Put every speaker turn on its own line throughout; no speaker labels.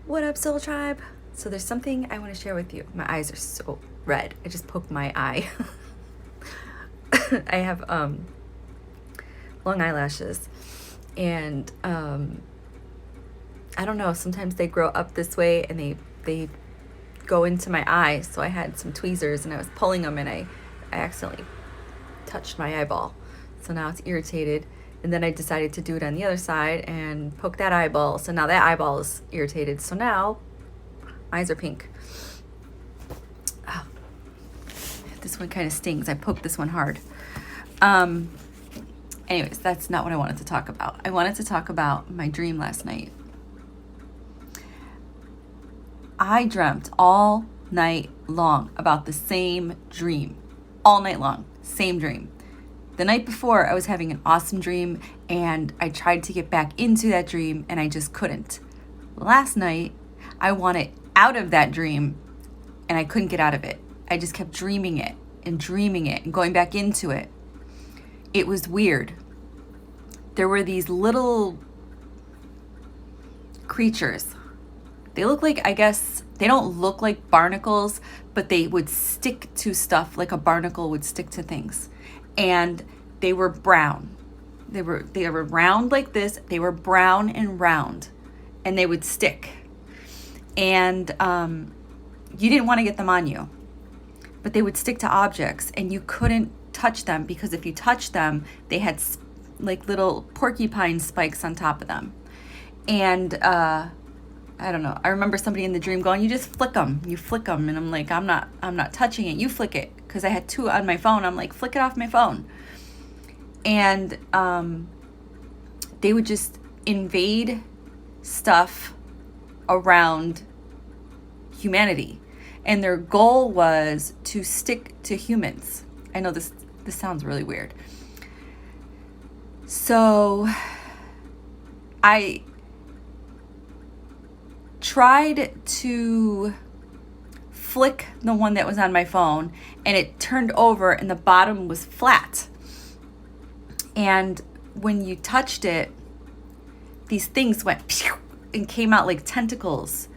What up, Soul Tribe? So there's something I want to share with you. My eyes are so red. I just poked my eye. I have long eyelashes, and I don't know, sometimes they grow up this way and they go into my eye. So I had some tweezers and I was pulling them, and I accidentally touched my eyeball. So now it's irritated. And then I decided to do it on the other side and poke that eyeball. So now that eyeball is irritated. So now my eyes are pink. Oh, this one kind of stings. I poked this one hard. Anyways, that's not what I wanted to talk about. I wanted to talk about my dream last night. I dreamt all night long about the same dream. All night long, same dream. The night before, I was having an awesome dream, and I tried to get back into that dream, and I just couldn't. Last night, I wanted out of that dream, and I couldn't get out of it. I just kept dreaming it and going back into it. It was weird. There were these little creatures. They look like, I guess, they don't look like barnacles, but they would stick to stuff like a barnacle would stick to things. And they were brown. They were round like this. They were brown and round, and they would stick. And you didn't want to get them on you, but they would stick to objects, and you couldn't touch them because if you touched them, they had like little porcupine spikes on top of them. And I don't know. I remember somebody in the dream going, "You just flick them. You flick them." And I'm like, I'm not touching it. You flick it. Because I had two on my phone. I'm like, flick it off my phone. And they would just invade stuff around humanity. And their goal was to stick to humans. I know this sounds really weird. So I tried to flick the one that was on my phone, and it turned over and the bottom was flat. And when you touched it, these things went pew and came out like tentacles,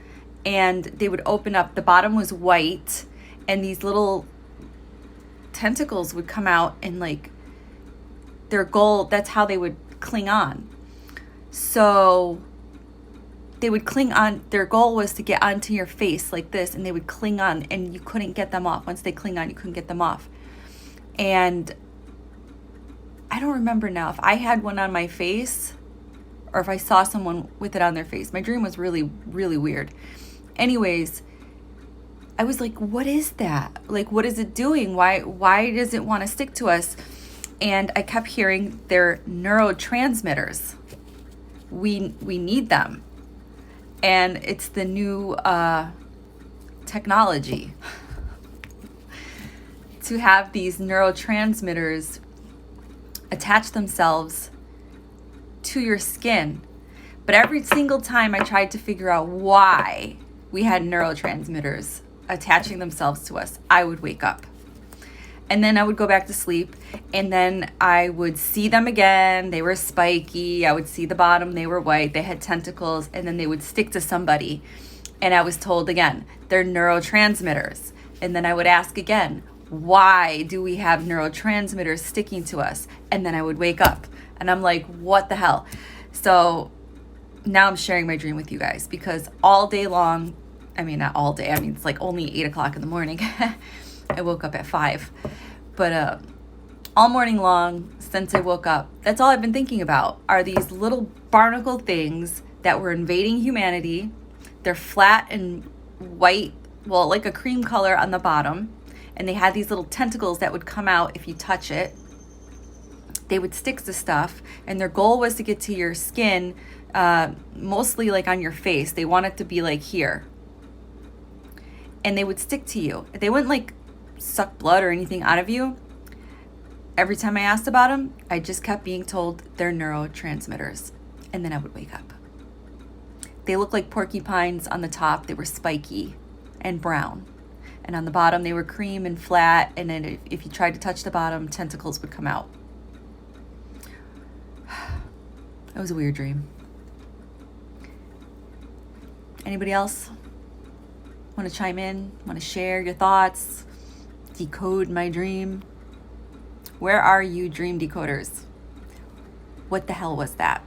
and they would open up. The bottom was white, and these little tentacles would come out, and like their goal, that's how they would cling on. So they would cling on. Their goal was to get onto your face like this, and they would cling on, and you couldn't get them off. Once they cling on, you couldn't get them off. And I don't remember now if I had one on my face or if I saw someone with it on their face. My dream was really, really weird. Anyways, I was like, what is that? Like, what is it doing? Why does it want to stick to us? And I kept hearing they're neurotransmitters. We need them. And it's the new technology to have these neurotransmitters attach themselves to your skin. But every single time I tried to figure out why we had neurotransmitters attaching themselves to us, I would wake up. And then I would go back to sleep, and then I would see them again. They were spiky. I would see the bottom. They were white. They had tentacles, and then they would stick to somebody. And I was told again, they're neurotransmitters. And then I would ask again, why do we have neurotransmitters sticking to us? And then I would wake up, and I'm like, what the hell? So now I'm sharing my dream with you guys, because all day long, I mean, not all day. I mean, it's like only 8 o'clock in the morning. I woke up at 5. But all morning long, since I woke up, that's all I've been thinking about are these little barnacle things that were invading humanity. They're flat and white, well, like a cream color on the bottom. And they had these little tentacles that would come out if you touch it. They would stick to stuff. And their goal was to get to your skin, mostly like on your face. They want it to be like here. And they would stick to you. They wouldn't like suck blood or anything out of you. Every time I asked about them, I just kept being told they're neurotransmitters. And then I would wake up. They look like porcupines on the top. They were spiky and brown. And on the bottom, they were cream and flat. And then if you tried to touch the bottom, tentacles would come out. It was a weird dream. Anybody else want to chime in? Want to share your thoughts? Decode my dream? Where are you, dream decoders? What the hell was that?